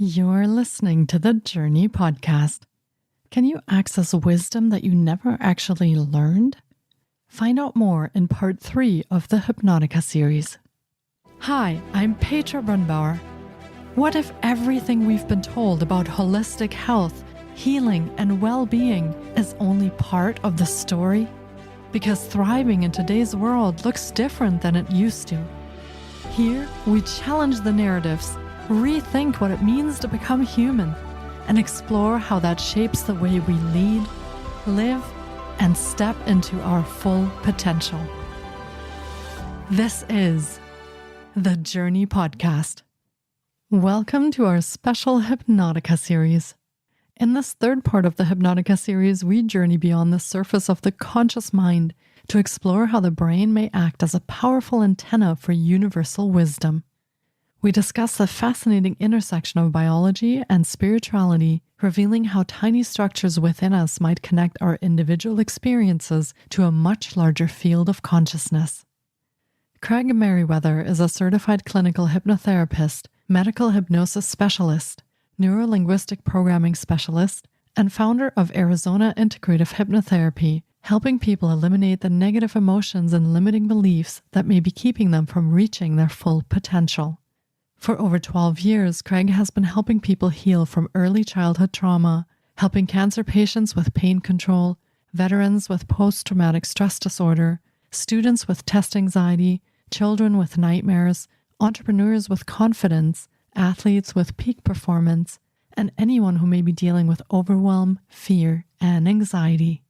You're listening to the Jōrni Podcast. Can you access wisdom that you never actually learned? Find out more in part 3 of the Hypnotica series. Hi, I'm Petra Brunbauer. What if everything we've been told about holistic health, healing, and well-being is only part of the story? Because thriving in today's world looks different than it used to. Here, we challenge the narratives, rethink what it means to become human, and explore how that shapes the way we lead, live, and step into our full potential. This is the Jōrni Podcast. Welcome to our special Hypnotica series. In this third part of the Hypnotica series, we journey beyond the surface of the conscious mind to explore how the brain may act as a powerful antenna for universal wisdom. We discuss the fascinating intersection of biology and spirituality, revealing how tiny structures within us might connect our individual experiences to a much larger field of consciousness. Craig Meriwether is a certified clinical hypnotherapist, medical hypnosis specialist, neurolinguistic programming specialist, and founder of Arizona Integrative Hypnotherapy, helping people eliminate the negative emotions and limiting beliefs that may be keeping them from reaching their full potential. For over 12 years, Craig has been helping people heal from early childhood trauma, helping cancer patients with pain control, veterans with post-traumatic stress disorder, students with test anxiety, children with nightmares, entrepreneurs with confidence, athletes with peak performance, and anyone who may be dealing with overwhelm, fear, and anxiety.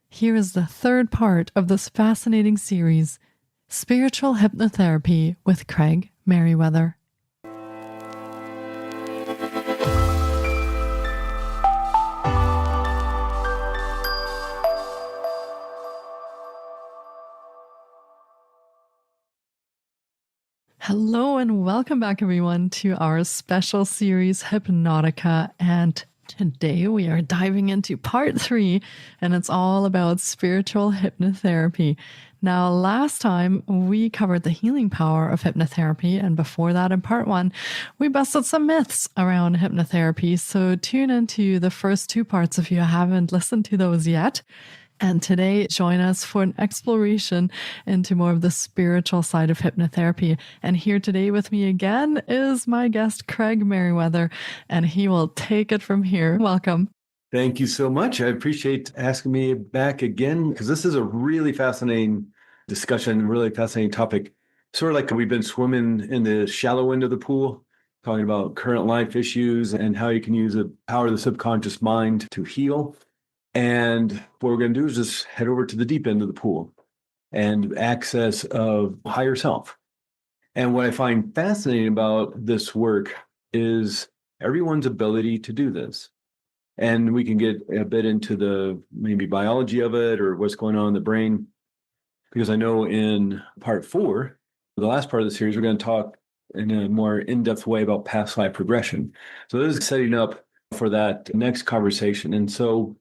Here is the third part of this fascinating series, Spiritual Hypnotherapy with Craig Meriwether. Hello and welcome back, everyone, to our special series, Hypnotica. And today we are diving into part 3, and it's all about spiritual hypnotherapy. Now, last time we covered the healing power of hypnotherapy, and before that, in part 1, we busted some myths around hypnotherapy. So tune into the first 2 parts if you haven't listened to those yet. And today, join us for an exploration into more of the spiritual side of hypnotherapy. And here today with me again is my guest, Craig Meriwether, and he will take it from here. Welcome. Thank you so much. I appreciate asking me back again, because this is a really fascinating discussion, really fascinating topic. Sort of like we've been swimming in the shallow end of the pool, talking about current life issues and how you can use the power of the subconscious mind to heal. And what we're going to do is just head over to the deep end of the pool and access of higher self. And what I find fascinating about this work is everyone's ability to do this. And we can get a bit into the maybe biology of it or what's going on in the brain. Because I know in part 4, the last part of the series, we're going to talk in a more in-depth way about past life regression. So this is setting up for that next conversation. And so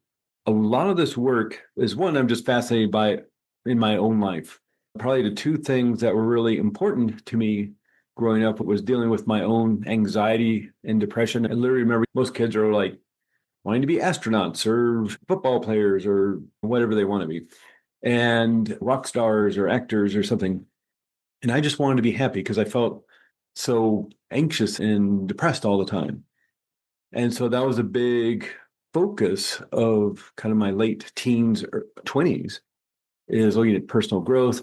a lot of this work is one I'm just fascinated by in my own life. Probably the 2 things that were really important to me growing up was dealing with my own anxiety and depression. I literally remember most kids are like wanting to be astronauts or football players or whatever they want to be, and rock stars or actors or something. And I just wanted to be happy because I felt so anxious and depressed all the time. And so that was a big focus of kind of my late teens or 20s, is looking at personal growth.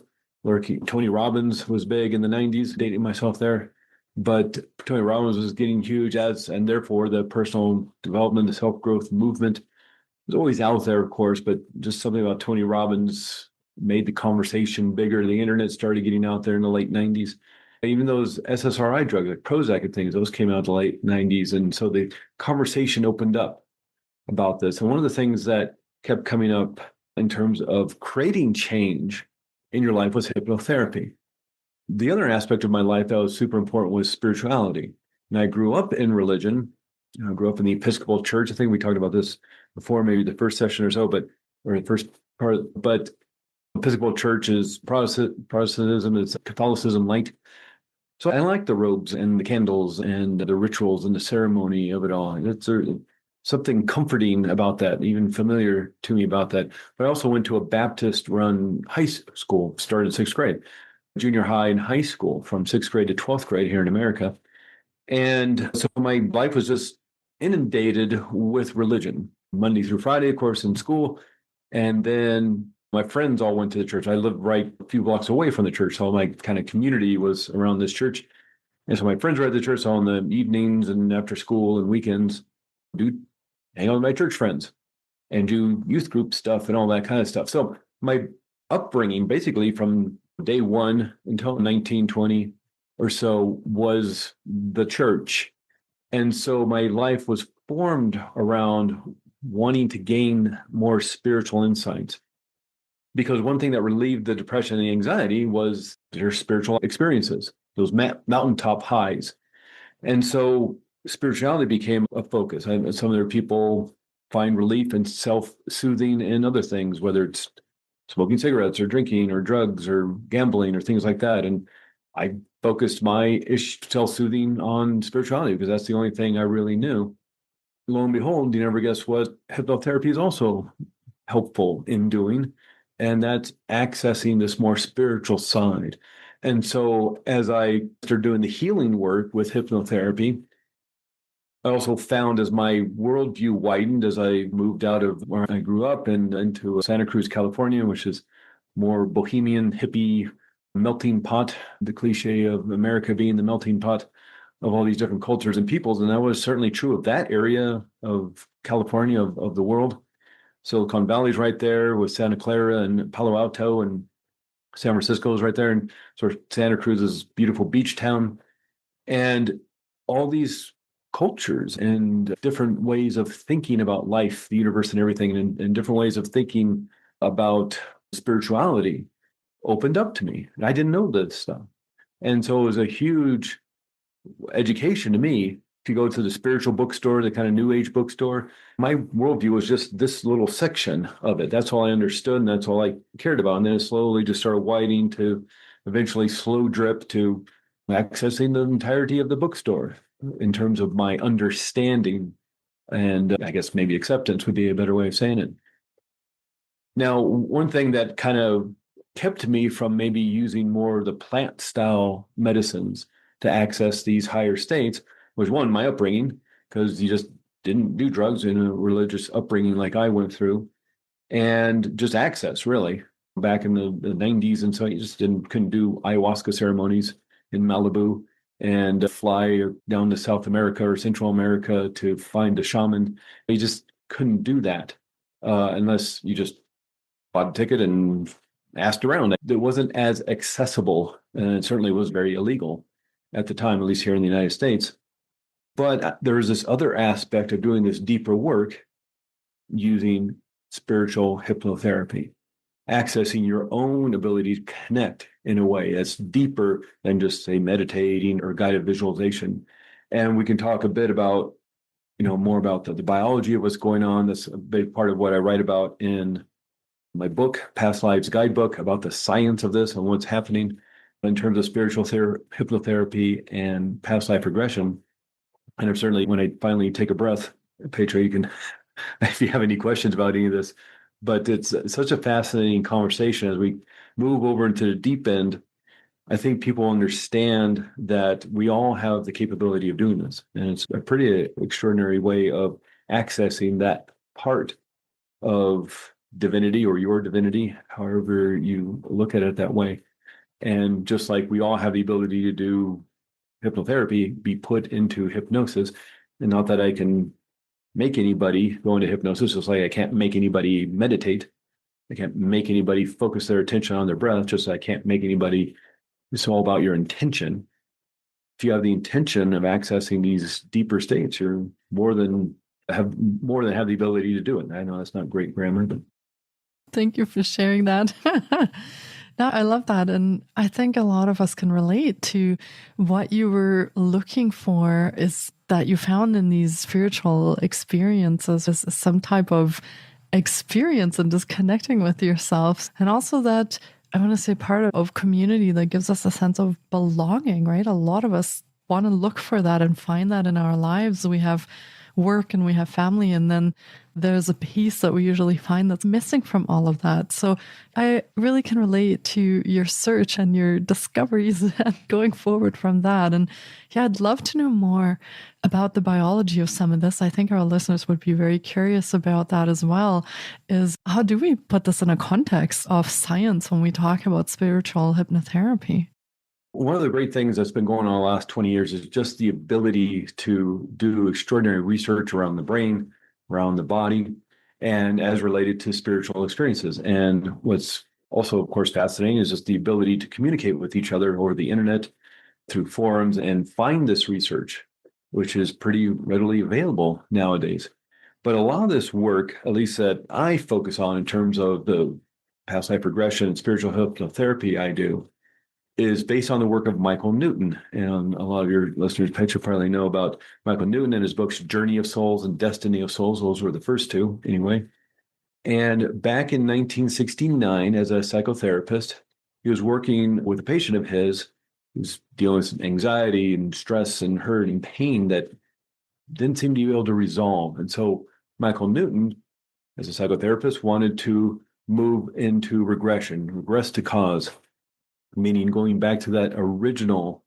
Tony Robbins was big in the 90s, dating myself there. But Tony Robbins was getting huge and therefore the personal development, the self-growth movement was always out there, of course, but just something about Tony Robbins made the conversation bigger. The internet started getting out there in the late 90s. Even those SSRI drugs like Prozac and things, those came out in the late 90s. And so the conversation opened up about this. And one of the things that kept coming up in terms of creating change in your life was hypnotherapy. The other aspect of my life that was super important was spirituality. And I grew up in religion. I grew up in the Episcopal Church. I think we talked about this before, maybe the first session or so, or the first part. But Episcopal Church is Protestantism, it's Catholicism light. So I like the robes and the candles and the rituals and the ceremony of it all. It's something comforting about that, even familiar to me about that. But I also went to a Baptist-run high school, started in sixth grade, junior high and high school from sixth grade to 12th grade here in America. And so my life was just inundated with religion, Monday through Friday, of course, in school. And then my friends all went to the church. I lived right a few blocks away from the church. So my kind of community was around this church. And so my friends were at the church on the evenings and after school and weekends, do hang out with my church friends and do youth group stuff and all that kind of stuff. So my upbringing, basically from day one until 1920 or so, was the church. And so my life was formed around wanting to gain more spiritual insights. Because one thing that relieved the depression and the anxiety was their spiritual experiences, those mountaintop highs. And so spirituality became a focus. Some other people find relief in self-soothing and other things, whether it's smoking cigarettes or drinking or drugs or gambling or things like that. And I focused my self-soothing on spirituality because that's the only thing I really knew. Lo and behold, you never guess what hypnotherapy is also helpful in doing, and that's accessing this more spiritual side. And so as I started doing the healing work with hypnotherapy, I also found as my worldview widened, as I moved out of where I grew up and into Santa Cruz, California, which is more bohemian, hippie, melting pot, the cliche of America being the melting pot of all these different cultures and peoples. And that was certainly true of that area of California, of the world. Silicon Valley's right there with Santa Clara and Palo Alto, and San Francisco is right there, and sort of Santa Cruz is beautiful beach town. And all these cultures and different ways of thinking about life, the universe, and everything, and different ways of thinking about spirituality opened up to me. I didn't know this stuff. And so it was a huge education to me to go to the spiritual bookstore, the kind of new age bookstore. My worldview was just this little section of it. That's all I understood, and that's all I cared about. And then it slowly just started widening to eventually slow drip to accessing the entirety of the bookstore in terms of my understanding. And I guess maybe acceptance would be a better way of saying it. Now, one thing that kind of kept me from maybe using more of the plant style medicines to access these higher states was one, my upbringing, because you just didn't do drugs in a religious upbringing like I went through, and just access really back in the 90s. And so you just couldn't do ayahuasca ceremonies in Malibu and fly down to South America or Central America to find a shaman. You just couldn't do that unless you just bought a ticket and asked around. It wasn't as accessible, and it certainly was very illegal at the time, at least here in the United States. But there's this other aspect of doing this deeper work using spiritual hypnotherapy, accessing your own ability to connect in a way that's deeper than just, say, meditating or guided visualization. And we can talk a bit about, more about the biology of what's going on. That's a big part of what I write about in my book, Past Lives Guidebook, about the science of this and what's happening in terms of spiritual hypnotherapy and past life regression. And I'm certainly, when I finally take a breath, Petra, you can, if you have any questions about any of this, but it's such a fascinating conversation as we move over into the deep end. I think people understand that we all have the capability of doing this. And it's a pretty extraordinary way of accessing that part of divinity or your divinity, however you look at it that way. And just like we all have the ability to do hypnotherapy, be put into hypnosis, and not that I can make anybody go into hypnosis, just like I can't make anybody meditate. I can't make anybody focus their attention on their breath, just like I can't make anybody. It's all about your intention. If you have the intention of accessing these deeper states, you're more than have the ability to do it. I know that's not great grammar, but thank you for sharing that. No, I love that. And I think a lot of us can relate to what you were looking for is that you found in these spiritual experiences is some type of experience and just connecting with yourself. And also that I want to say part of community that gives us a sense of belonging, right? A lot of us want to look for that and find that in our lives. We have work and we have family, and then there's a piece that we usually find that's missing from all of that. So I really can relate to your search and your discoveries and going forward from that. And yeah, I'd love to know more about the biology of some of this. I think our listeners would be very curious about that as well. Is how do we put this in a context of science when we talk about spiritual hypnotherapy? One of the great things that's been going on the last 20 years is just the ability to do extraordinary research around the brain, around the body, and as related to spiritual experiences. And what's also, of course, fascinating is just the ability to communicate with each other over the internet, through forums, and find this research, which is pretty readily available nowadays. But a lot of this work, at least that I focus on in terms of the past life regression and spiritual hypnotherapy I do, is based on the work of Michael Newton. And a lot of your listeners probably know about Michael Newton and his books, Jōrni of Souls and Destiny of Souls. Those were the first two, anyway. And back in 1969, as a psychotherapist, he was working with a patient of his who was dealing with anxiety and stress and hurt and pain that didn't seem to be able to resolve. And so Michael Newton, as a psychotherapist, wanted to move into regression, regress to cause, meaning going back to that original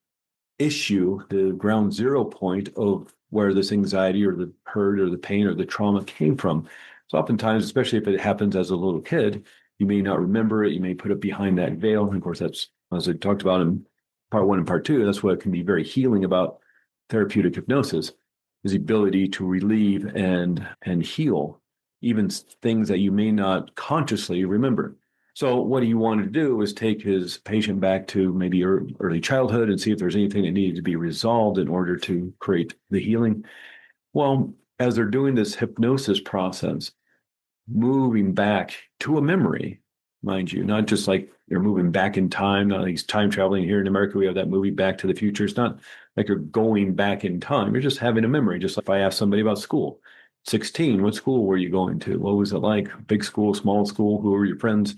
issue, the ground zero point of where this anxiety or the hurt or the pain or the trauma came from. So oftentimes, especially if it happens as a little kid, you may not remember it. You may put it behind that veil. And of course, that's, as I talked about in part 1 and part 2, that's what can be very healing about therapeutic hypnosis, is the ability to relieve and heal even things that you may not consciously remember. So what he wanted to do was take his patient back to maybe early childhood and see if there's anything that needed to be resolved in order to create the healing. Well, as they're doing this hypnosis process, moving back to a memory, mind you, not just like you're moving back in time, not like he's time traveling. Here in America, we have that movie Back to the Future. It's not like you're going back in time. You're just having a memory. Just like if I ask somebody about school, 16, what school were you going to? What was it like? Big school, small school? Who were your friends?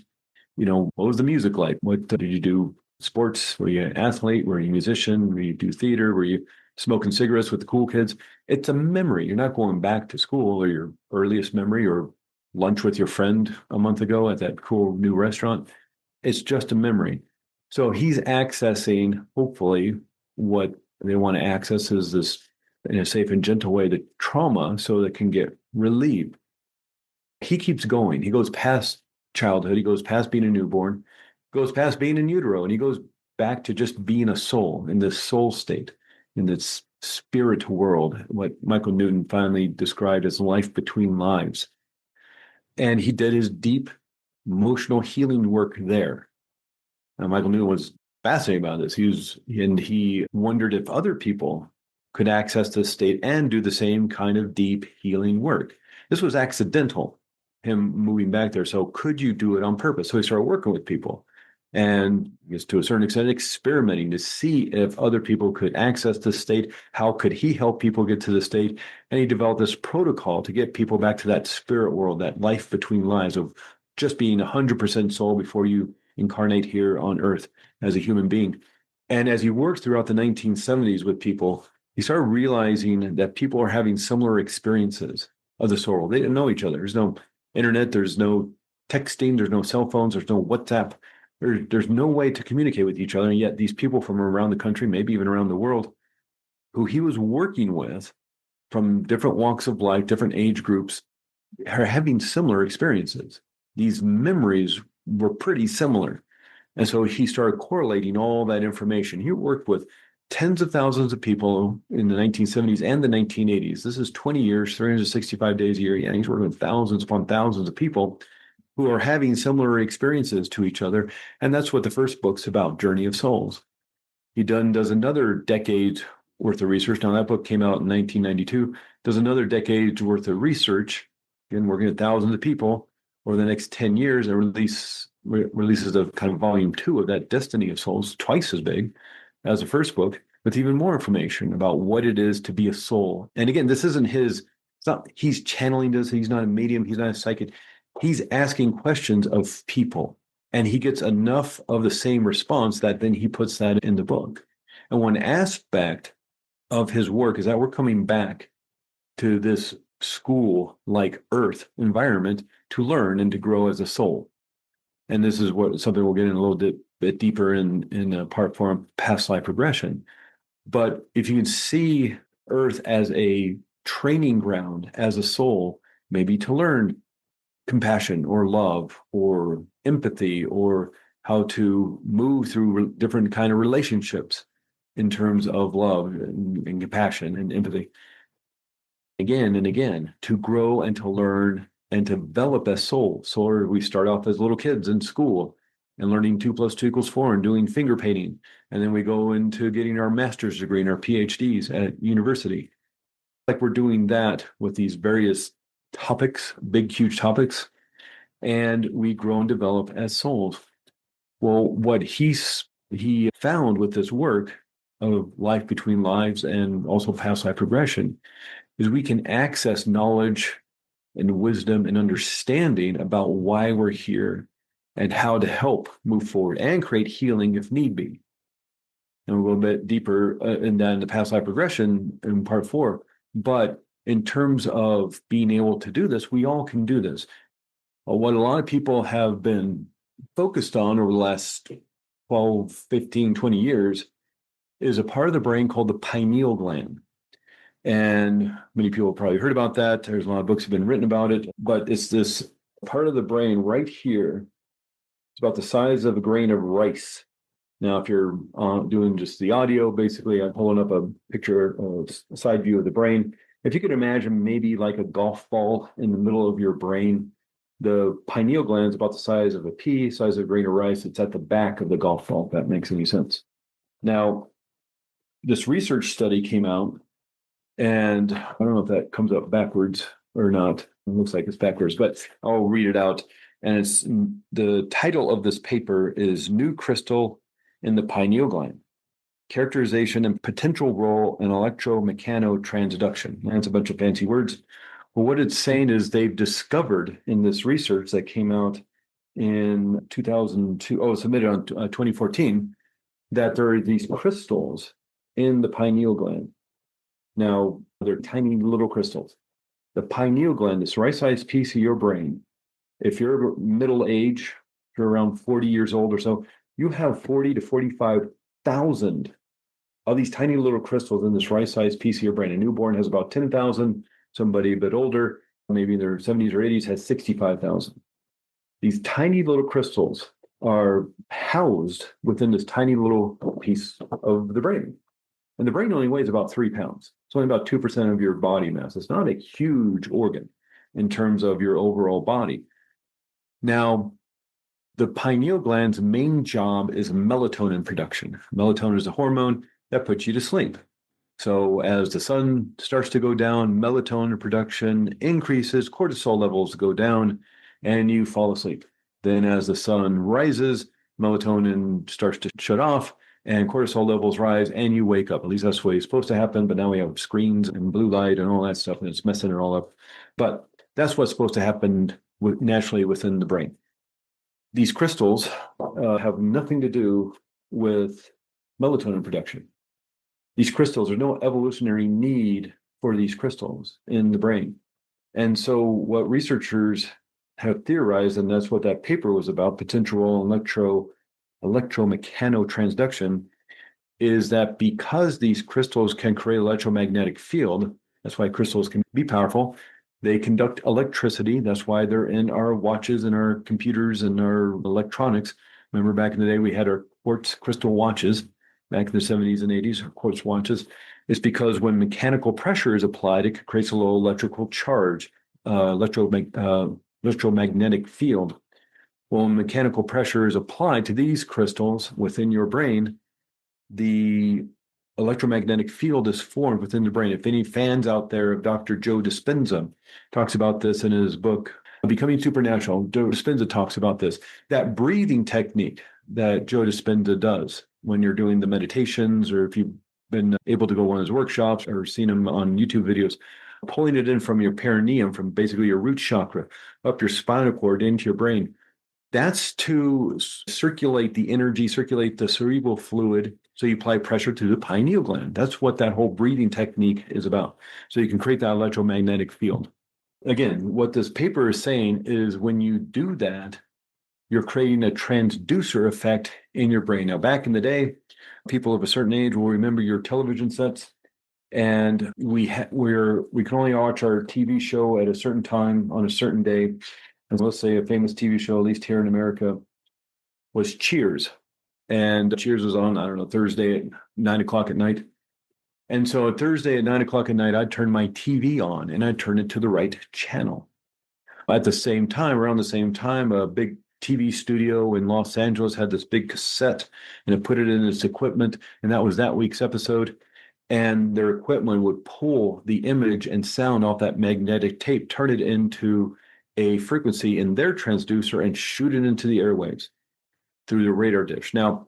What was the music like? What did you do? Sports? Were you an athlete? Were you a musician? Were you do theater? Were you smoking cigarettes with the cool kids? It's a memory. You're not going back to school or your earliest memory or lunch with your friend a month ago at that cool new restaurant. It's just a memory. So he's accessing, hopefully, what they want to access is this, in a safe and gentle way, the trauma so that it can get relieved. He keeps going. He goes past childhood. He goes past being a newborn, goes past being in utero, and he goes back to just being a soul in this soul state, in this spirit world, what Michael Newton finally described as life between lives. And he did his deep emotional healing work there. Now, Michael Newton was fascinated about this. He wondered if other people could access this state and do the same kind of deep healing work. This was accidental, him moving back there. So could you do it on purpose? So he started working with people and, I guess, to a certain extent, experimenting to see if other people could access this state. How could he help people get to the state? And he developed this protocol to get people back to that spirit world, that life between lives of just being 100% soul before you incarnate here on earth as a human being. And as he worked throughout the 1970s with people, he started realizing that people are having similar experiences of the soul. They didn't know each other. There's no internet. There's no texting. There's no cell phones. There's no WhatsApp. There's no way to communicate with each other. And yet these people from around the country, maybe even around the world, who he was working with from different walks of life, different age groups, are having similar experiences. These memories were pretty similar. And so he started correlating all that information. He worked with tens of thousands of people in the 1970s and the 1980s. This is 20 years, 365 days a year. Yeah, he's working with thousands upon thousands of people who are having similar experiences to each other. And that's what the first book's about, Jōrni of Souls. He does another decade's worth of research. Now, that book came out in 1992, does another decade's worth of research, again, working with thousands of people over the next 10 years, and releases the kind of volume 2 of that Destiny of Souls, twice as big as the first book, with even more information about what it is to be a soul. And again, this isn't he's channeling this. He's not a medium. He's not a psychic. He's asking questions of people And he gets enough of the same response that then he puts that in the book. And one aspect of his work is that we're coming back to this school like Earth environment to learn and to grow as a soul. And this is something we'll get in a little bit deeper in part 4, past life regression. But if you can see Earth as a training ground, as a soul, maybe to learn compassion or love or empathy or how to move through different kind of relationships in terms of love and compassion and empathy, again and again, to grow and to learn and to develop as soul. So we start off as little kids in school and learning 2 + 2 = 4 and doing finger painting. And then we go into getting our master's degree and our PhDs at university. Like we're doing that with these various topics, big, huge topics, and we grow and develop as souls. Well, what he found with this work of life between lives and also past life regression is we can access knowledge and wisdom and understanding about why we're here and how to help move forward and create healing if need be. And we'll go a bit deeper in that in the past life regression in part 4. But in terms of being able to do this, we all can do this. What a lot of people have been focused on over the last 12, 15, 20 years is a part of the brain called the pineal gland. And many people have probably heard about that. There's a lot of books have been written about it, but it's this part of the brain right here. It's about the size of a grain of rice. Now, if you're doing just the audio, basically, I'm pulling up a picture, a side view of the brain. If you could imagine maybe like a golf ball in the middle of your brain, the pineal gland is about the size of a pea, size of a grain of rice. It's at the back of the golf ball, if that makes any sense. Now, this research study came out, and I don't know if that comes up backwards or not. It looks like it's backwards, but I'll read it out. And it's the title of this paper is New Crystal in the Pineal Gland, Characterization and Potential Role in Electromechanotransduction. That's a bunch of fancy words. Well, what it's saying is they've discovered in this research that came out in 2002, submitted on 2014, that there are these crystals in the pineal gland. Now, they're tiny little crystals. The pineal gland, this right-sized piece of your brain, if you're middle age, if you're around 40 years old or so, you have 40 to 45,000 of these tiny little crystals in this right-sized piece of your brain. A newborn has about 10,000. Somebody a bit older, maybe in their 70s or 80s, has 65,000. These tiny little crystals are housed within this tiny little piece of the brain. And the brain only weighs about 3 pounds. It's only about 2% of your body mass. It's not a huge organ in terms of your overall body. Now, the pineal gland's main job is melatonin production. Melatonin is a hormone that puts you to sleep. So as the sun starts to go down, melatonin production increases, cortisol levels go down, and you fall asleep. Then as the sun rises, melatonin starts to shut off, and cortisol levels rise, and you wake up. At least that's the way it's supposed to happen, but now we have screens and blue light and all that stuff, and it's messing it all up. But that's what's supposed to happen naturally within the brain. These crystals have nothing to do with melatonin production. These crystals, there's no evolutionary need for these crystals in the brain. And so what researchers have theorized, and that's what that paper was about, potential role electromechanotransduction, is that because these crystals can create electromagnetic field, that's why crystals can be powerful. They conduct electricity. That's why they're in our watches and our computers and our electronics. Remember back in the day, we had our quartz crystal watches. Back in the 70s and 80s, quartz watches. It's because when mechanical pressure is applied, it creates a little electrical charge, electromagnetic field. Well, when mechanical pressure is applied to these crystals within your brain, the electromagnetic field is formed within the brain. If any fans out there of Dr. Joe Dispenza talks about this in his book, Becoming Supernatural, Joe Dispenza talks about this. That breathing technique that Joe Dispenza does when you're doing the meditations, or if you've been able to go to one of his workshops or seen him on YouTube videos, pulling it in from your perineum, from basically your root chakra, up your spinal cord into your brain. That's to circulate the energy, circulate the cerebral fluid. So you apply pressure to the pineal gland. That's what that whole breathing technique is about. So you can create that electromagnetic field. Again, what this paper is saying is when you do that, you're creating a transducer effect in your brain. Now, back in the day, people of a certain age will remember your television sets, and we can only watch our TV show at a certain time on a certain day. And let's say a famous TV show, at least here in America, was Cheers. And Cheers was on, I don't know, Thursday at 9 o'clock at night. And so on Thursday at 9 o'clock at night, I'd turn my TV on and I'd turn it to the right channel. At the same time, around the same time, a big TV studio in Los Angeles had this big cassette and it put it in its equipment. And that was that week's episode. And their equipment would pull the image and sound off that magnetic tape, turn it into a frequency in their transducer and shoot it into the airwaves through the radar dish. Now,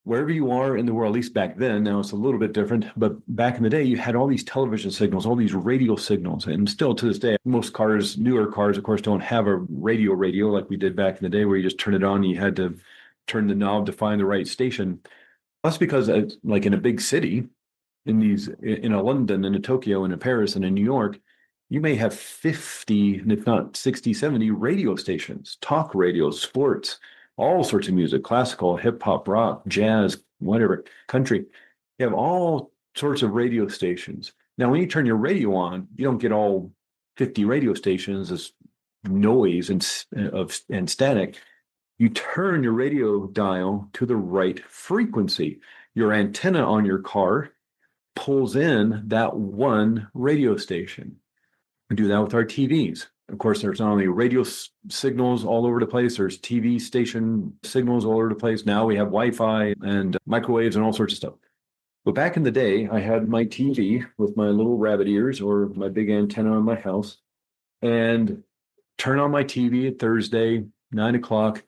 wherever you are in the world, at least back then, now it's a little bit different, but back in the day, you had all these television signals, all these radio signals. And still to this day, most cars, newer cars, of course, don't have a radio like we did back in the day where you just turn it on and you had to turn the knob to find the right station. That's because like in a big city, in a London, in a Tokyo, in a Paris, and in New York, you may have 50, if not 60, 70 radio stations, talk radio, sports, all sorts of music, classical, hip hop, rock, jazz, whatever, country. You have all sorts of radio stations. Now, when you turn your radio on, you don't get all 50 radio stations as noise and static. You turn your radio dial to the right frequency. Your antenna on your car pulls in that one radio station. We do that with our TVs. Of course, there's not only radio signals all over the place, there's TV station signals all over the place. Now we have Wi-Fi and microwaves and all sorts of stuff. But back in the day, I had my TV with my little rabbit ears or my big antenna on my house and turn on my TV at Thursday, 9 o'clock,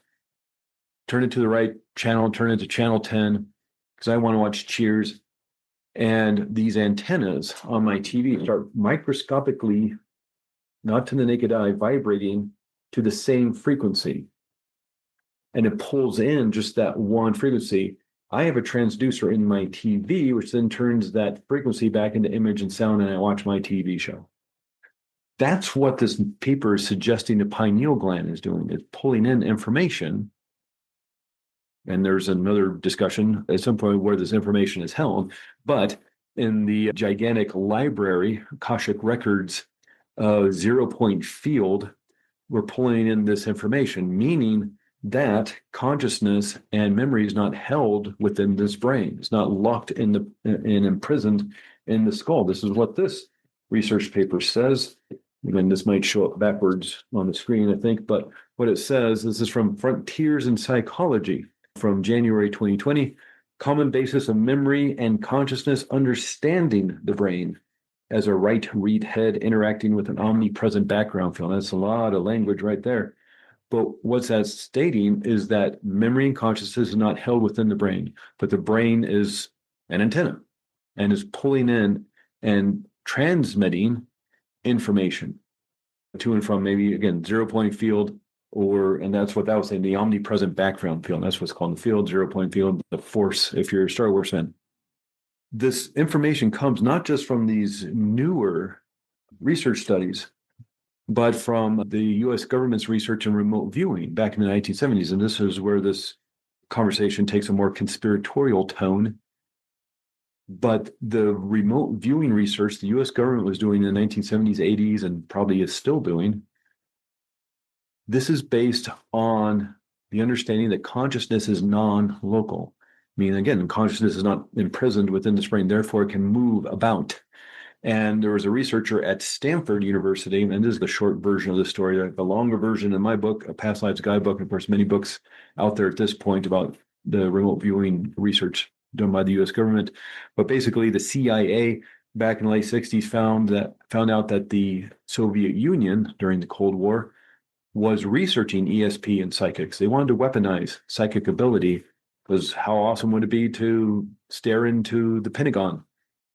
turn it to the right channel, turn it to channel 10 because I want to watch Cheers. And these antennas on my TV start microscopically, not to the naked eye, vibrating to the same frequency. And it pulls in just that one frequency. I have a transducer in my TV, which then turns that frequency back into image and sound, and I watch my TV show. That's what this paper is suggesting the pineal gland is doing. It's pulling in information. And there's another discussion at some point where this information is held. But in the gigantic library, Akashic Records, 0-point field, we're pulling in this information, meaning that consciousness and memory is not held within this brain. It's not locked in and imprisoned in the skull. This is what this research paper says. Again, this might show up backwards on the screen, I think, but what it says, this is from Frontiers in Psychology from January 2020, Common Basis of Memory and Consciousness Understanding the Brain as a right read head interacting with an omnipresent background field. That's a lot of language right there. But what's that stating is that memory and consciousness is not held within the brain, but the brain is an antenna and is pulling in and transmitting information to and from maybe, again, 0-point field, and that's what that was saying, the omnipresent background field. That's what's called the field, 0-point field, the force, if you're a Star Wars fan. This information comes not just from these newer research studies, but from the U.S. government's research in remote viewing back in the 1970s. And this is where this conversation takes a more conspiratorial tone. But the remote viewing research the U.S. government was doing in the 1970s, 80s, and probably is still doing, this is based on the understanding that consciousness is non-local. Meaning, again, consciousness is not imprisoned within the brain, therefore it can move about. And there was a researcher at Stanford University, and this is the short version of the story. The longer version in my book, A Past Lives Guidebook, and of course, many books out there at this point about the remote viewing research done by the U.S. government. But basically, the CIA back in the late 60s found out that the Soviet Union during the Cold War was researching ESP and psychics. They wanted to weaponize psychic ability, because how awesome would it be to stare into the Pentagon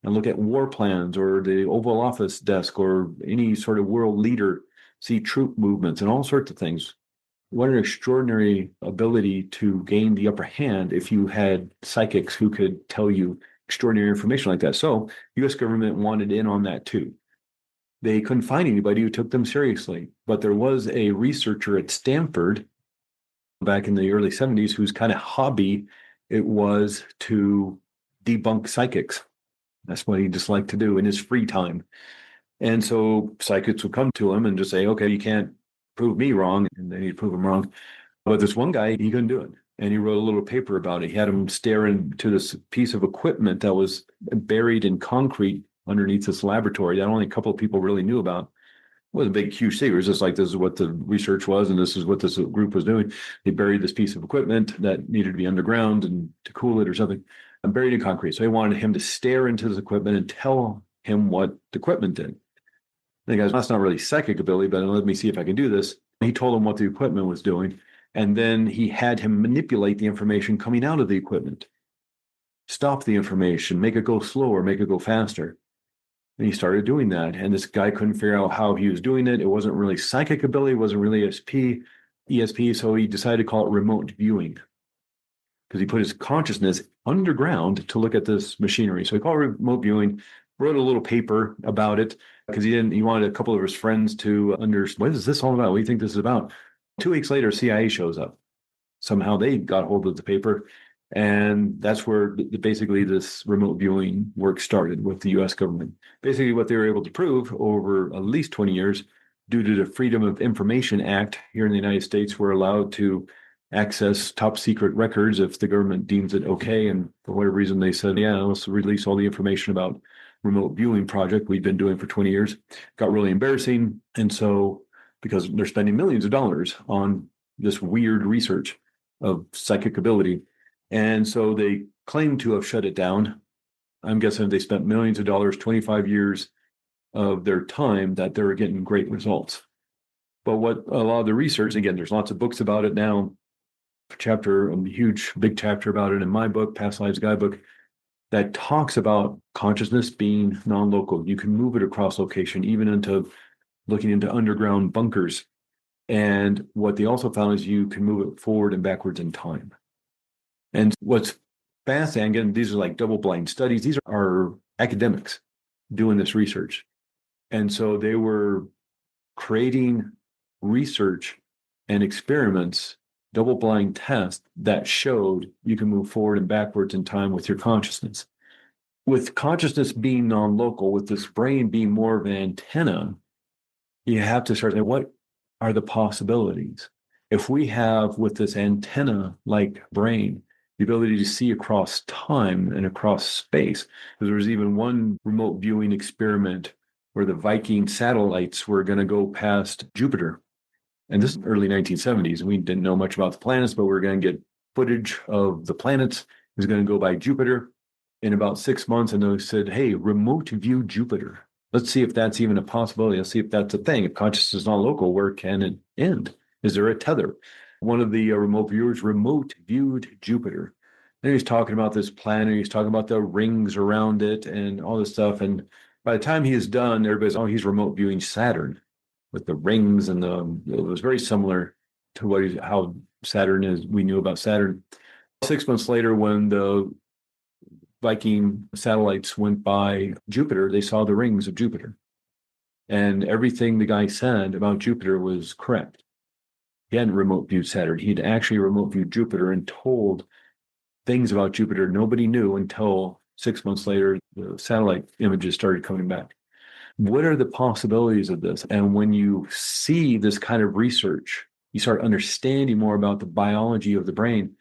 and look at war plans or the Oval Office desk or any sort of world leader, see troop movements and all sorts of things. what an extraordinary ability to gain the upper hand if you had psychics who could tell you extraordinary information like that. So the US government wanted in on that too. They couldn't find anybody who took them seriously, but there was a researcher at Stanford back in the early 70s whose kind of hobby it was to debunk psychics. That's what he just liked to do in his free time. And so psychics would come to him and just say, okay, you can't prove me wrong. And then he'd prove him wrong. But this one guy, he couldn't do it. And he wrote a little paper about it. He had him stare into this piece of equipment that was buried in concrete underneath this laboratory that only a couple of people really knew about. It wasn't a big, huge secret. It was just like, this is what the research was, and this is what this group was doing. They buried this piece of equipment that needed to be underground and to cool it or something, and buried in concrete. So they wanted him to stare into this equipment and tell him what the equipment did. The guy's, that's not really psychic ability, but let me see if I can do this. He told him what the equipment was doing, and then he had him manipulate the information coming out of the equipment. Stop the information, make it go slower, make it go faster. And he started doing that. And this guy couldn't figure out how he was doing it. It wasn't really psychic ability, it wasn't really ESP. So he decided to call it remote viewing because he put his consciousness underground to look at this machinery. So he called it remote viewing, wrote a little paper about it because he wanted a couple of his friends to understand, what is this all about? What do you think this is about? 2 weeks later, CIA shows up. Somehow they got hold of the paper. And that's where basically this remote viewing work started with the US government. Basically, what they were able to prove over at least 20 years, due to the Freedom of Information Act here in the United States, we're allowed to access top secret records if the government deems it okay. And for whatever reason, they said, yeah, let's release all the information about remote viewing project we've been doing for 20 years. Got really embarrassing. And so, because they're spending millions of dollars on this weird research of psychic ability. And so they claim to have shut it down. I'm guessing they spent millions of dollars, 25 years of their time, that they were getting great results. But what a lot of the research, again, there's lots of books about it now, a huge, big chapter about it in my book, Past Lives Guidebook, that talks about consciousness being non-local. You can move it across location, even into looking into underground bunkers. And what they also found is you can move it forward and backwards in time. And what's fascinating, again, these are like double-blind studies. These are academics doing this research. And so they were creating research and experiments, double-blind tests that showed you can move forward and backwards in time with your consciousness. With consciousness being non-local, with this brain being more of an antenna, you have to start saying, what are the possibilities? If we have, with this antenna-like brain, the ability to see across time and across space. Because there was even one remote viewing experiment where the Viking satellites were going to go past Jupiter. And this is early 1970s. And we didn't know much about the planets, but we were going to get footage of the planets. It was going to go by Jupiter in about 6 months. And they said, hey, remote view Jupiter. Let's see if that's even a possibility. Let's see if that's a thing. If consciousness is not local, where can it end? Is there a tether? One of the remote viewers remote viewed Jupiter. And he's talking about this planet. He's talking about the rings around it and all this stuff. And by the time he is done, everybody's, oh, he's remote viewing Saturn with the rings. And it was very similar to how Saturn is. We knew about Saturn. 6 months later, when the Viking satellites went by Jupiter, they saw the rings of Jupiter. And everything the guy said about Jupiter was correct. He hadn't remote viewed Saturn. He'd actually remote viewed Jupiter and told things about Jupiter nobody knew until 6 months later, the satellite images started coming back. What are the possibilities of this? And when you see this kind of research, you start understanding more about the biology of the brain.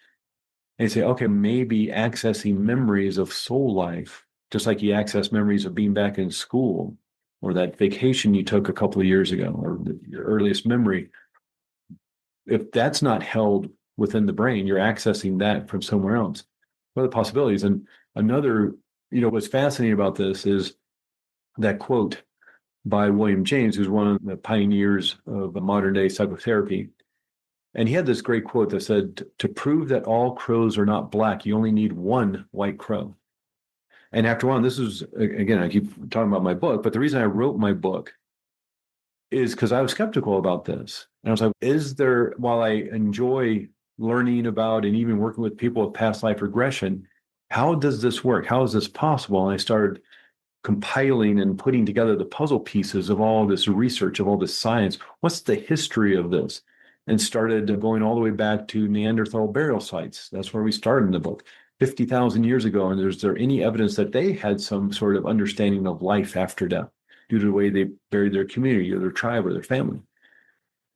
And you say, okay, maybe accessing memories of soul life, just like you access memories of being back in school or that vacation you took a couple of years ago or your earliest memory. If that's not held within the brain, you're accessing that from somewhere else. What are the possibilities? And another, what's fascinating about this is that quote by William James, who's one of the pioneers of modern day psychotherapy. And he had this great quote that said, to prove that all crows are not black, you only need one white crow. And after all, this is, again, I keep talking about my book, but the reason I wrote my book is because I was skeptical about this. And I was like, while I enjoy learning about and even working with people with past life regression, how does this work? How is this possible? And I started compiling and putting together the puzzle pieces of all this research, of all this science. What's the history of this? And started going all the way back to Neanderthal burial sites. That's where we started in the book, 50,000 years ago. And is there any evidence that they had some sort of understanding of life after death due to the way they buried their community or their tribe or their family?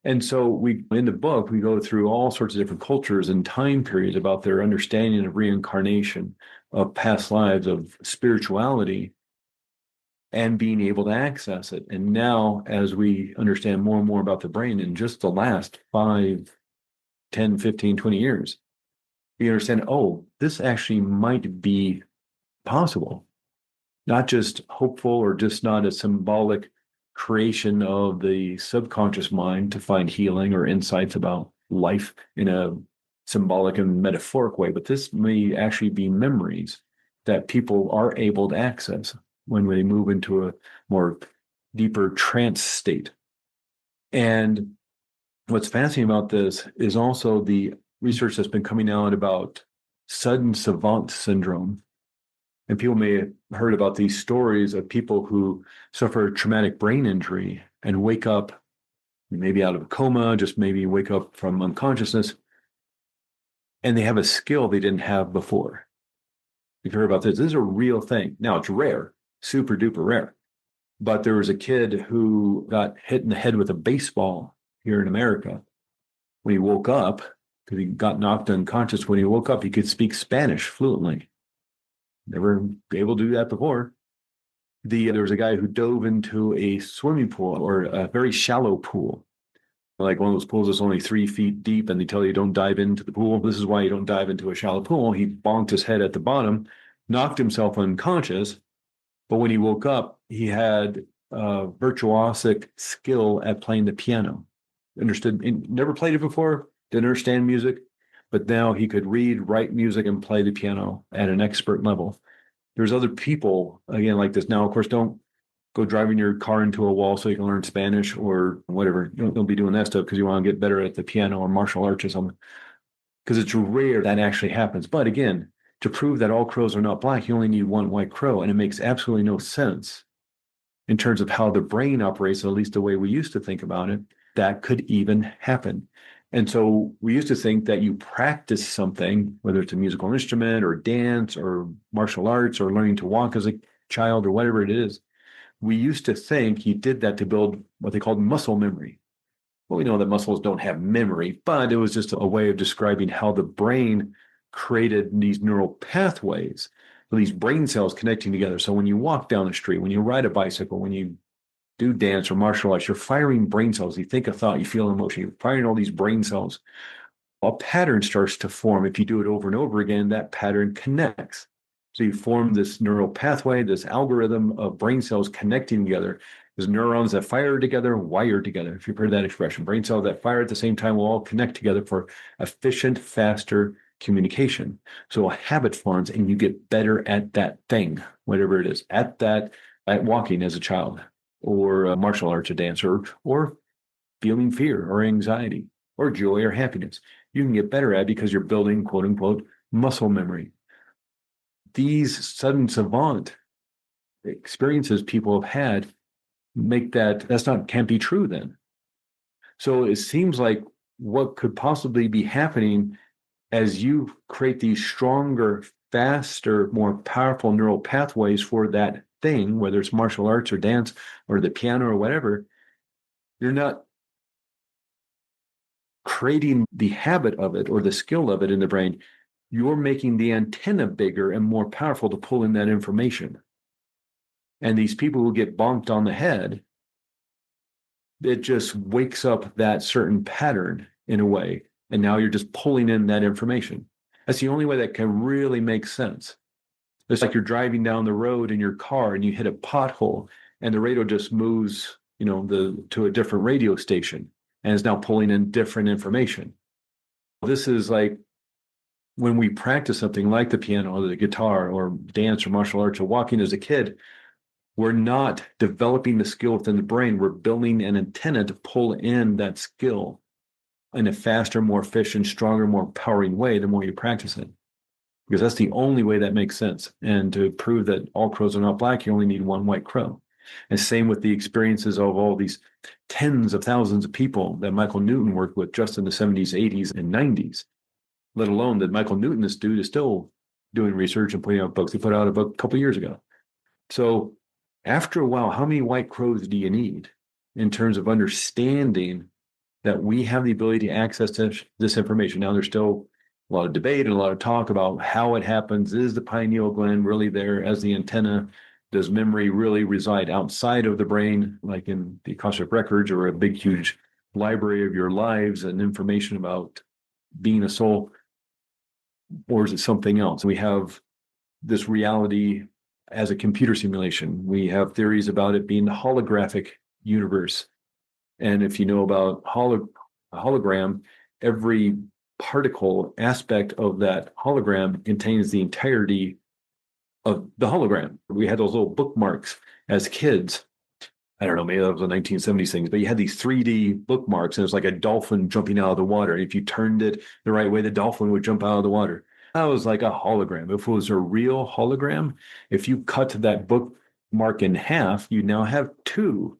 And so in the book, we go through all sorts of different cultures and time periods about their understanding of reincarnation, of past lives, of spirituality, and being able to access it. And now, as we understand more and more about the brain in just the last 5, 10, 15, 20 years, we understand, this actually might be possible, not just hopeful or just not a symbolic creation of the subconscious mind to find healing or insights about life in a symbolic and metaphoric way, but this may actually be memories that people are able to access when they move into a more deeper trance state. And what's fascinating about this is also the research that's been coming out about sudden savant syndrome. And people may have heard about these stories of people who suffer a traumatic brain injury and wake up maybe out of a coma, just maybe wake up from unconsciousness, and they have a skill they didn't have before. You've heard about this. This is a real thing. Now, it's rare, super duper rare. But there was a kid who got hit in the head with a baseball here in America. When he woke up, because he got knocked unconscious, when he woke up, he could speak Spanish fluently. Never been able to do that before. There was a guy who dove into a swimming pool or a very shallow pool, like one of those pools that's only 3 feet deep, and they tell you don't dive into the pool. This is why you don't dive into a shallow pool. He bonked his head at the bottom, knocked himself unconscious, but when he woke up, he had a virtuosic skill at playing the piano. Understood, never played it before, didn't understand music, but now he could read, write music, and play the piano at an expert level. There's other people, again, like this. Now, of course, don't go driving your car into a wall so you can learn Spanish or whatever. Don't be doing that stuff because you want to get better at the piano or martial arts or something. Because it's rare that actually happens. But again, to prove that all crows are not black, you only need one white crow. And it makes absolutely no sense in terms of how the brain operates, at least the way we used to think about it, that could even happen. And so we used to think that you practice something, whether it's a musical instrument or dance or martial arts or learning to walk as a child or whatever it is. We used to think you did that to build what they called muscle memory. Well, we know that muscles don't have memory, but it was just a way of describing how the brain created these neural pathways, these brain cells connecting together. So when you walk down the street, when you ride a bicycle, when you do dance or martial arts, you're firing brain cells. You think a thought, you feel an emotion, you're firing all these brain cells. A pattern starts to form. If you do it over and over again, that pattern connects. So you form this neural pathway, this algorithm of brain cells connecting together. There's neurons that fire together, wire together. If you've heard that expression, brain cells that fire at the same time will all connect together for efficient, faster communication. So a habit forms and you get better at that thing, whatever it is, at walking as a child, or martial arts, a dancer, or feeling fear or anxiety or joy or happiness. You can get better at it because you're building, quote unquote, muscle memory. These sudden savant experiences people have had make can't be true then. So it seems like what could possibly be happening as you create these stronger, faster, more powerful neural pathways for that thing, whether it's martial arts or dance or the piano or whatever, you're not creating the habit of it or the skill of it in the brain. You're making the antenna bigger and more powerful to pull in that information. And these people who get bonked on the head, it just wakes up that certain pattern in a way. And now you're just pulling in that information. That's the only way that can really make sense. It's like you're driving down the road in your car and you hit a pothole and the radio just moves, to a different radio station and is now pulling in different information. This is like when we practice something like the piano or the guitar or dance or martial arts or walking as a kid, We're not developing the skill within the brain. We're building an antenna to pull in that skill in a faster, more efficient, stronger, more empowering way the more you practice it. Because that's the only way that makes sense. And to prove that all crows are not black, you only need one white crow. And same with the experiences of all these tens of thousands of people that Michael Newton worked with just in the 70s, 80s, and 90s, let alone that Michael Newton, this dude, is still doing research and putting out books. He put out a book a couple of years ago. So after a while, how many white crows do you need in terms of understanding that we have the ability to access this information? Now, there's still a lot of debate and a lot of talk about how it happens. Is the pineal gland really there as the antenna? Does memory really reside outside of the brain, like in the Akashic records or a big, huge library of your lives and information about being a soul? Or is it something else? We have this reality as a computer simulation. We have theories about it being the holographic universe. And if you know about a hologram, every particle aspect of that hologram contains the entirety of the hologram. We had those little bookmarks as kids. I don't know, maybe that was the 1970s things, but you had these 3D bookmarks, and it was like a dolphin jumping out of the water. And if you turned it the right way, the dolphin would jump out of the water. That was like a hologram. If it was a real hologram, if you cut that bookmark in half, you now have two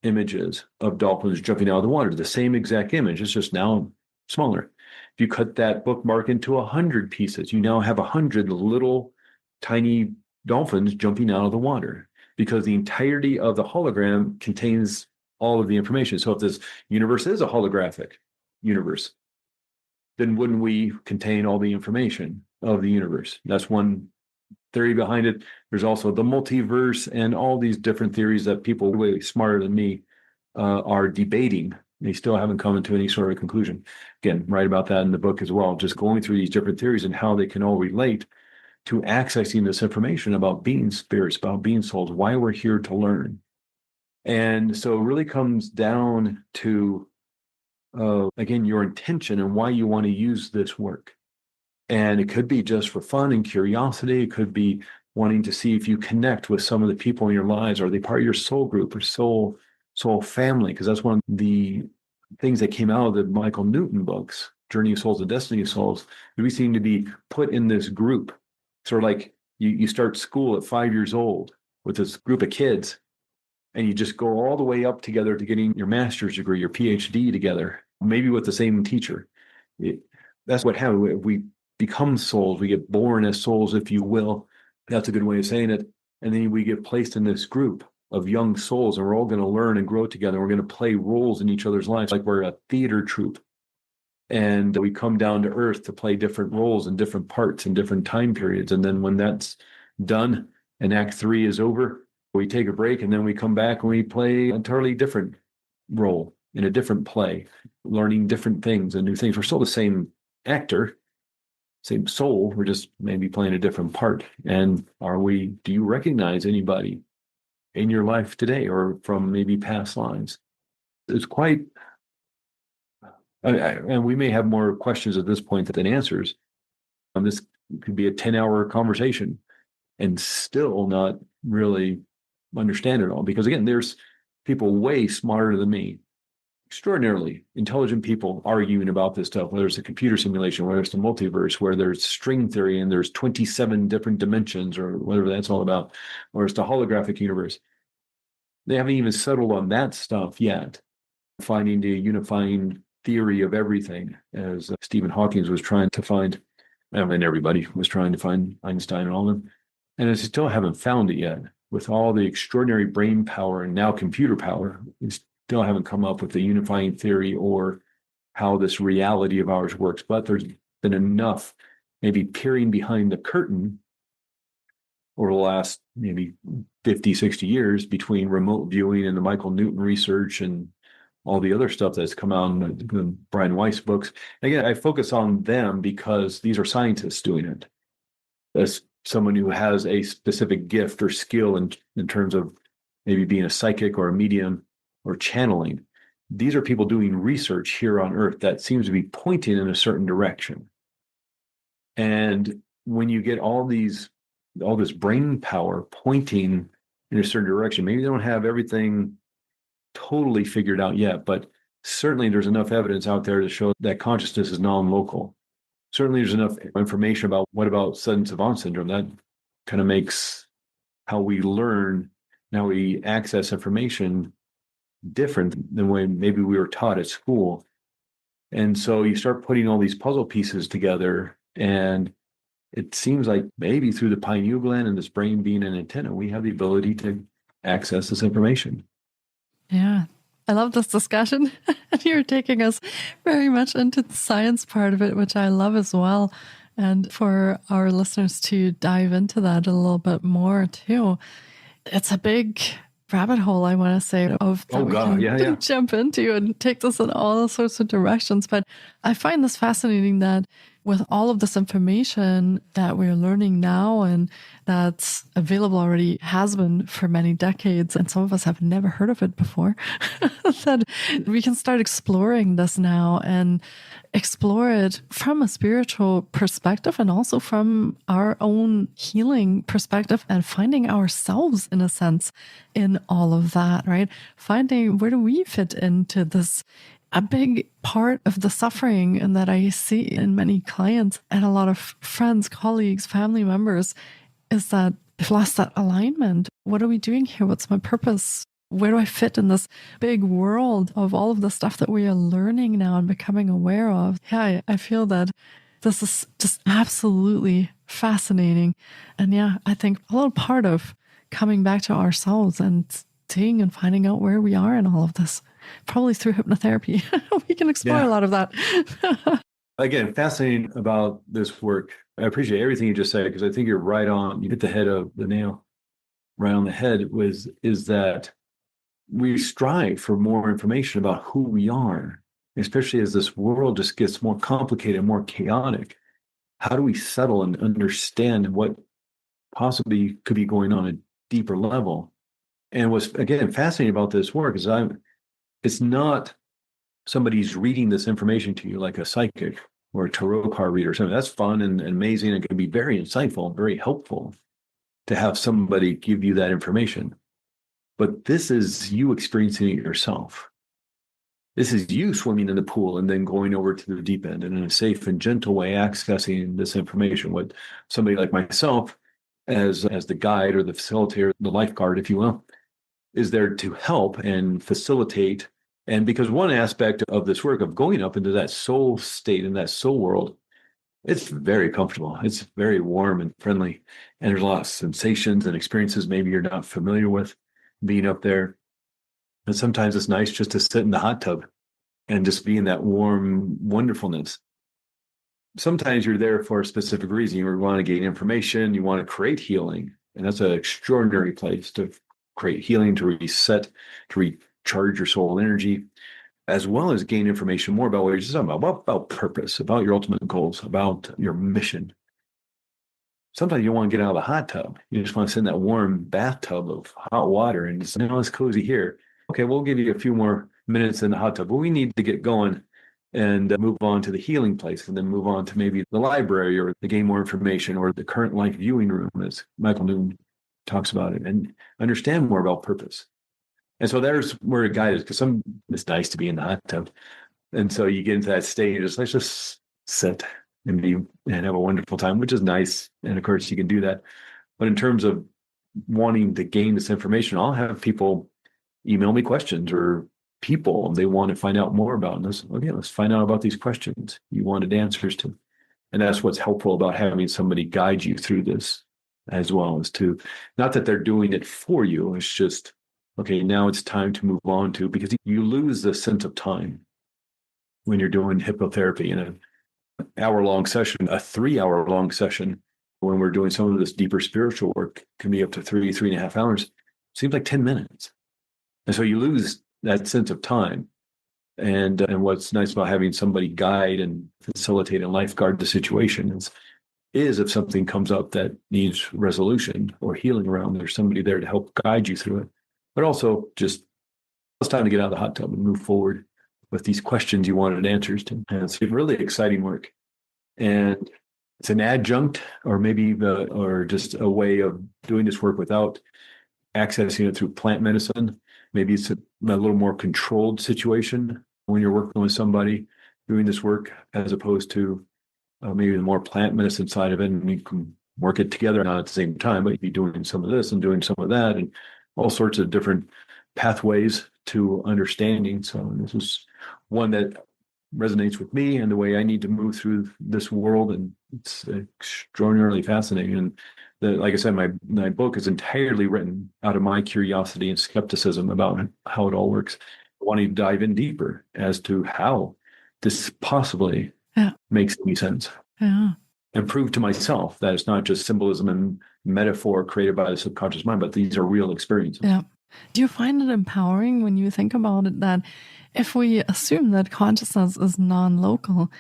images of dolphins jumping out of the water, the same exact image. It's just now smaller. If you cut that bookmark into 100 pieces, you now have 100 little tiny dolphins jumping out of the water, because the entirety of the hologram contains all of the information. So if this universe is a holographic universe, then wouldn't we contain all the information of the universe? That's one theory behind it. There's also the multiverse and all these different theories that people way smarter than me are debating. They still haven't come to any sort of conclusion. Again, write about that in the book as well, just going through these different theories and how they can all relate to accessing this information about being spirits, about being souls, why we're here to learn. And so it really comes down to, again, your intention and why you want to use this work. And it could be just for fun and curiosity. It could be wanting to see if you connect with some of the people in your lives. Are they part of your soul group or soul family? Because that's one of the things that came out of the Michael Newton books, Journey of Souls and Destiny of Souls. We seem to be put in this group. Sort of like you start school at 5 years old with this group of kids, and you just go all the way up together to getting your master's degree, your PhD together, maybe with the same teacher. That's what happens. We become souls. We get born as souls, if you will. That's a good way of saying it. And then we get placed in this group of young souls, and we're all going to learn and grow together. We're going to play roles in each other's lives, like we're a theater troupe. And we come down to earth to play different roles in different parts in different time periods. And then when that's done and Act 3 is over, we take a break, and then we come back and we play an entirely different role in a different play, learning different things and new things. We're still the same actor, same soul. We're just maybe playing a different part. And do you recognize anybody in your life today or from maybe past lives? It's quite... and we may have more questions at this point than answers. This could be a 10-hour conversation and still not really understand it all. Because again, there's people way smarter than me, extraordinarily intelligent people arguing about this stuff, whether it's a computer simulation, whether it's the multiverse, where there's string theory and there's 27 different dimensions or whatever that's all about, or it's the holographic universe. They haven't even settled on that stuff yet, finding the unifying theory of everything, as Stephen Hawking was trying to find, and everybody was trying to find, Einstein and all of them. And they still haven't found it yet. With all the extraordinary brain power and now computer power, we still haven't come up with the unifying theory or how this reality of ours works. But there's been enough, maybe peering behind the curtain over the last maybe 50, 60 years between remote viewing and the Michael Newton research and all the other stuff that's come out in the Brian Weiss books. Again, I focus on them because these are scientists doing it. As someone who has a specific gift or skill in terms of maybe being a psychic or a medium or channeling, these are people doing research here on Earth that seems to be pointing in a certain direction. And when you get all this brain power pointing in a certain direction. Maybe they don't have everything totally figured out yet, but certainly there's enough evidence out there to show that consciousness is non-local. Certainly there's enough information about what about sudden savant syndrome. That kind of makes how we learn, how we access information different than when maybe we were taught at school. And so you start putting all these puzzle pieces together, and it seems like maybe through the pineal gland and this brain being an antenna, we have the ability to access this information. Yeah. I love this discussion. You're taking us very much into the science part of it, which I love as well. And for our listeners to dive into that a little bit more too. It's a big rabbit hole, I want to say, of that we can jump into and take this in all sorts of directions. But I find this fascinating that with all of this information that we're learning now and that's available already, has been for many decades, and some of us have never heard of it before, that we can start exploring this now and explore it from a spiritual perspective and also from our own healing perspective and finding ourselves, in a sense, in all of that, right? Finding where do we fit into this. A big part of the suffering and that I see in many clients and a lot of friends, colleagues, family members is that they've lost that alignment. What are we doing here? What's my purpose? Where do I fit in this big world of all of the stuff that we are learning now and becoming aware of? Yeah, I feel that this is just absolutely fascinating. And yeah, I think a little part of coming back to ourselves and seeing and finding out where we are in all of this. Probably through hypnotherapy. We can explore a lot of that. Again, fascinating about this work. I appreciate everything you just said, because I think you're right on. You hit the head of the nail right on the head, is that we strive for more information about who we are, especially as this world just gets more complicated, more chaotic. How do we settle and understand what possibly could be going on at a deeper level? And what's, again, fascinating about this work is it's not somebody's reading this information to you like a psychic or a tarot card reader or something. That's fun and amazing. It can be very insightful, very helpful to have somebody give you that information. But this is you experiencing it yourself. This is you swimming in the pool and then going over to the deep end and in a safe and gentle way accessing this information. What somebody like myself, as the guide or the facilitator, the lifeguard, if you will, is there to help and facilitate. And because one aspect of this work of going up into that soul state and that soul world, it's very comfortable. It's very warm and friendly. And there's a lot of sensations and experiences maybe you're not familiar with being up there. And sometimes it's nice just to sit in the hot tub and just be in that warm wonderfulness. Sometimes you're there for a specific reason. You want to gain information. You want to create healing. And that's an extraordinary place to create healing, to reset, to recharge your soul energy, as well as gain information more about what you're just talking about purpose, about your ultimate goals, about your mission. Sometimes you want to get out of the hot tub. You just want to sit in that warm bathtub of hot water and just, it's cozy here. Okay, we'll give you a few more minutes in the hot tub, but we need to get going and move on to the healing place and then move on to maybe the library or to gain more information or the current life viewing room, as Michael Newton talks about it, and understand more about purpose. And so there's where a guide is, because it's nice to be in the hot tub. And so you get into that state, let's just sit and have a wonderful time, which is nice. And of course you can do that. But in terms of wanting to gain this information, I'll have people email me questions or people they want to find out more about. And let's find out about these questions you wanted answers to. And that's what's helpful about having somebody guide you through this, as well as to, not that they're doing it for you. It's just, okay, now it's time to move on to, because you lose the sense of time when you're doing hypnotherapy in an hour-long session, a 3-hour-long session. When we're doing some of this deeper spiritual work, can be up to 3.5 hours. Seems like 10 minutes. And so you lose that sense of time. And what's nice about having somebody guide and facilitate and lifeguard the situation is if something comes up that needs resolution or healing around, there's somebody there to help guide you through it. But also just, it's time to get out of the hot tub and move forward with these questions you wanted answers to. And it's really exciting work. And it's an adjunct or maybe or just a way of doing this work without accessing it through plant medicine. Maybe it's a little more controlled situation when you're working with somebody doing this work, as opposed to maybe the more plant medicine side of it, and you can work it together, not at the same time, but you'd be doing some of this and doing some of that, and all sorts of different pathways to understanding. So this is one that resonates with me and the way I need to move through this world, and it's extraordinarily fascinating. And like I said, my book is entirely written out of my curiosity and skepticism about how it all works, wanting to dive in deeper as to how this possibly makes any sense. Yeah. And prove to myself that it's not just symbolism and metaphor created by the subconscious mind, but these are real experiences. Yeah. Do you find it empowering when you think about it that if we assume that consciousness is non-local,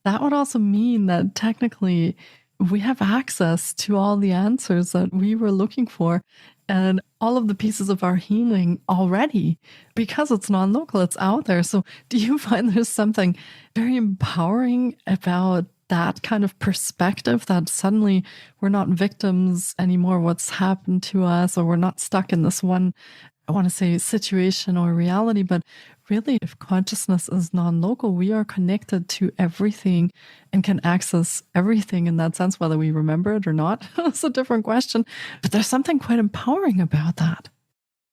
that would also mean that technically we have access to all the answers that we were looking for and all of the pieces of our healing already, because it's non-local, it's out there. So do you find there's something very empowering about that kind of perspective, that suddenly we're not victims anymore of what's happened to us, or we're not stuck in this one, I want to say, situation or reality, but really, if consciousness is non-local, we are connected to everything and can access everything in that sense, whether we remember it or not. That's a different question, but there's something quite empowering about that.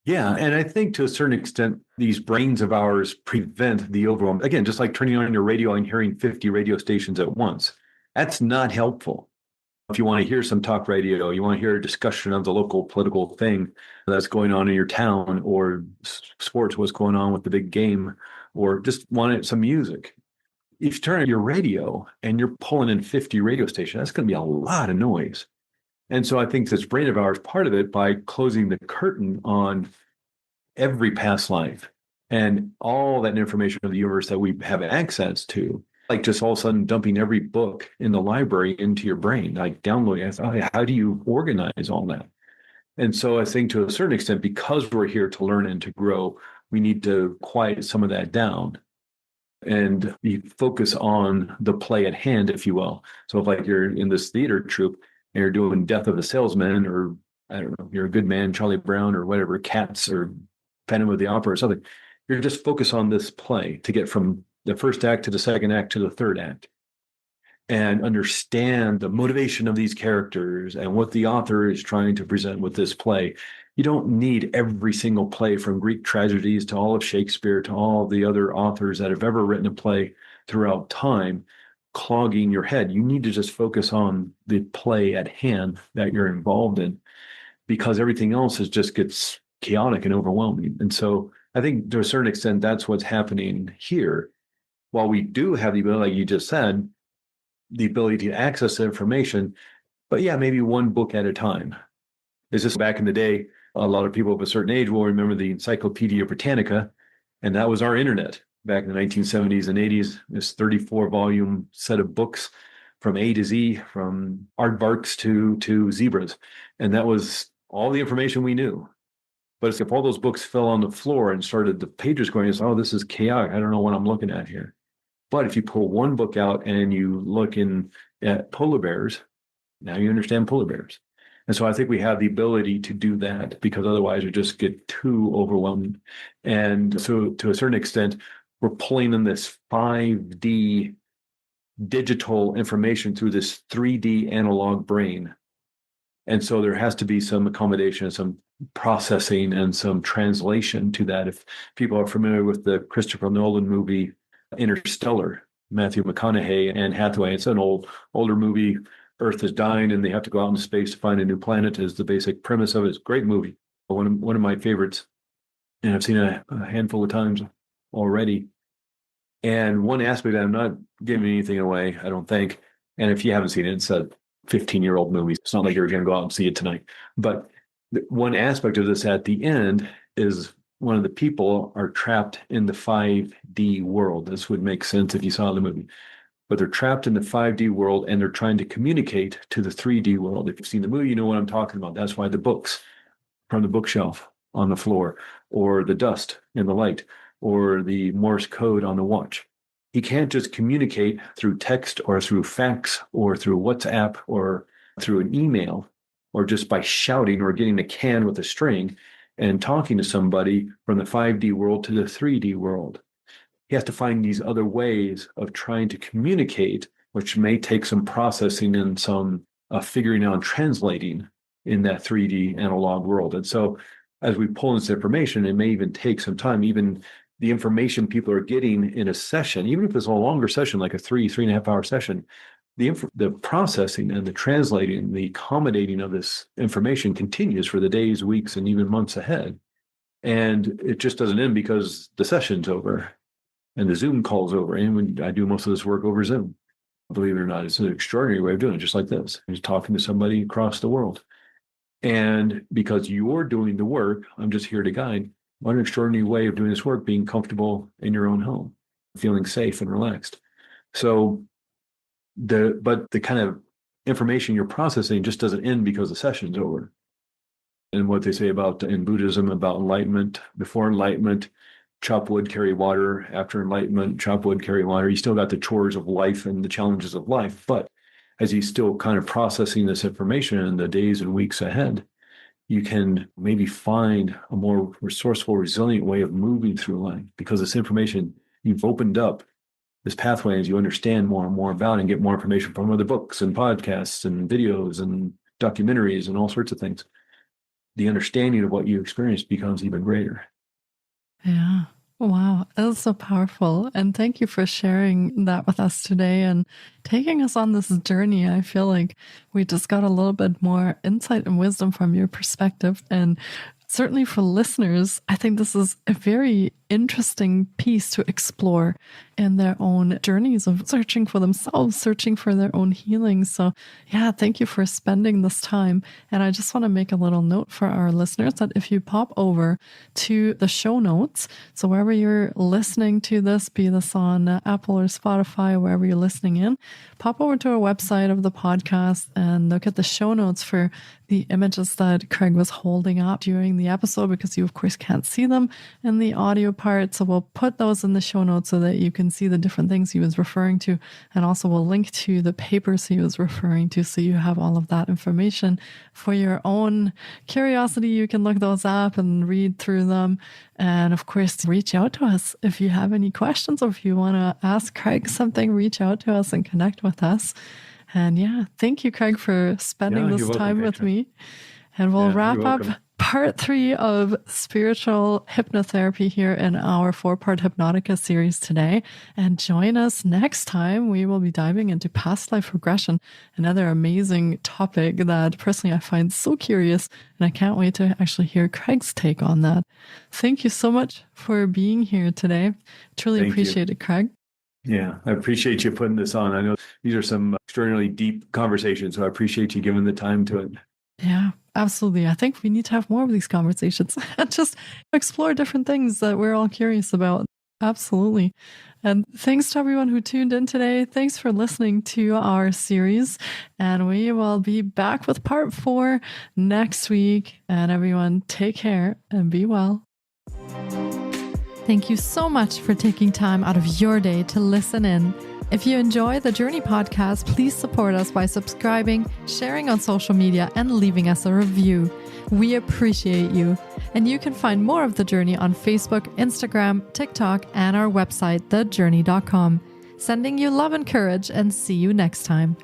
Yeah. And I think to a certain extent, these brains of ours prevent the overwhelm. Again, just like turning on your radio and hearing 50 radio stations at once. That's not helpful. If you want to hear some talk radio, you want to hear a discussion of the local political thing that's going on in your town, or sports, what's going on with the big game, or just want some music. If you turn on your radio and you're pulling in 50 radio stations, that's going to be a lot of noise. And so I think this brain of ours, part of it, by closing the curtain on every past life and all that information of the universe that we have access to, like just all of a sudden dumping every book in the library into your brain, like downloading. I thought, how do you organize all that? And so I think to a certain extent, because we're here to learn and to grow, we need to quiet some of that down and focus on the play at hand, if you will. So if like you're in this theater troupe, and you're doing Death of a Salesman, or I don't know, You're a Good Man, Charlie Brown, or whatever, Cats, or Phantom of the Opera, or something. You're just focused on this play to get from the first act to the second act to the third act, and understand the motivation of these characters and what the author is trying to present with this play. You don't need every single play, from Greek tragedies to all of Shakespeare to all the other authors that have ever written a play throughout time, clogging your head. You need to just focus on the play at hand that you're involved in, because everything else just gets chaotic and overwhelming. And so I think to a certain extent, that's what's happening here. While we do have the ability, like you just said, the ability to access the information, but yeah, maybe one book at a time. It's just back in the day, a lot of people of a certain age will remember the Encyclopedia Britannica, and that was our internet. Back in the 1970s and 80s, this 34-volume set of books from A to Z, from aardvarks to zebras. And that was all the information we knew. But if all those books fell on the floor and started the pages going, it's, oh, this is chaotic. I don't know what I'm looking at here. But if you pull one book out and you look at polar bears, now you understand polar bears. And so I think we have the ability to do that, because otherwise we just get too overwhelmed. And so to a certain extent, we're pulling in this 5D digital information through this 3D analog brain. And so there has to be some accommodation, some processing, and some translation to that. If people are familiar with the Christopher Nolan movie Interstellar, Matthew McConaughey and Hathaway, it's an older movie. Earth is dying and they have to go out into space to find a new planet, is the basic premise of it. It's a great movie. One of my favorites. And I've seen it a handful of times already. And one aspect, I'm not giving anything away, I don't think. And if you haven't seen it, it's a 15-year-old movie. It's not like you're going to go out and see it tonight. But one aspect of this at the end is one of the people are trapped in the 5D world. This would make sense if you saw the movie. But they're trapped in the 5D world and they're trying to communicate to the 3D world. If you've seen the movie, you know what I'm talking about. That's why the books from the bookshelf on the floor, or the dust in the light, or the Morse code on the watch. He can't just communicate through text or through fax or through WhatsApp or through an email or just by shouting or getting a can with a string and talking to somebody from the 5D world to the 3D world. He has to find these other ways of trying to communicate, which may take some processing and some figuring out and translating in that 3D analog world. And so as we pull this information, it may even take some time, even the information people are getting in a session, even if it's a longer session, like a 3.5 hour session, the processing and the translating, the accommodating of this information continues for the days, weeks, and even months ahead. And it just doesn't end because the session's over and the Zoom call's over. And when I do most of this work over Zoom, believe it or not, it's an extraordinary way of doing it, just like this. Just talking to somebody across the world. And because you're doing the work, I'm just here to guide. What an extraordinary way of doing this work, being comfortable in your own home, feeling safe and relaxed. So but the kind of information you're processing just doesn't end because the session's over. And what they say about in Buddhism about enlightenment, before enlightenment, chop wood, carry water. After enlightenment, chop wood, carry water. You still got the chores of life and the challenges of life. But as he's still kind of processing this information in the days and weeks ahead, you can maybe find a more resourceful, resilient way of moving through life because this information, you've opened up this pathway as you understand more and more about it and get more information from other books and podcasts and videos and documentaries and all sorts of things. The understanding of what you experience becomes even greater. Yeah. Wow. That is so powerful. And thank you for sharing that with us today and taking us on this journey. I feel like we just got a little bit more insight and wisdom from your perspective. And certainly for listeners, I think this is a very interesting piece to explore in their own journeys of searching for themselves, searching for their own healing. So yeah, thank you for spending this time. And I just want to make a little note for our listeners that if you pop over to the show notes, so wherever you're listening to this, be this on Apple or Spotify, wherever you're listening in, pop over to our website of the podcast and look at the show notes for the images that Craig was holding up during the episode, because you of course can't see them in the audio part. So we'll put those in the show notes so that you can see the different things he was referring to. And also we'll link to the papers he was referring to. So you have all of that information for your own curiosity. You can look those up and read through them. And of course, reach out to us if you have any questions, or if you want to ask Craig something, reach out to us and connect with us. And yeah, thank you, Craig, for spending this time with me. And we'll wrap up part 3 of spiritual hypnotherapy here in our 4-part Hypnotica series today. And join us next time. We will be diving into past life regression, another amazing topic that personally I find so curious. And I can't wait to actually hear Craig's take on that. Thank you so much for being here today. Truly appreciate it, Craig. Yeah, I appreciate you putting this on. I know these are some extraordinarily deep conversations, so I appreciate you giving the time to it. Yeah, absolutely. I think we need to have more of these conversations and just explore different things that we're all curious about. Absolutely. And thanks to everyone who tuned in today. Thanks for listening to our series. And we will be back with part 4 next week. And everyone, take care and be well. Thank you so much for taking time out of your day to listen in. If you enjoy the Jōrni Podcast, please support us by subscribing, sharing on social media, and leaving us a review. We appreciate you. And you can find more of the Jōrni on Facebook, Instagram, TikTok, and our website, thejōrni.com. Sending you love and courage, and see you next time.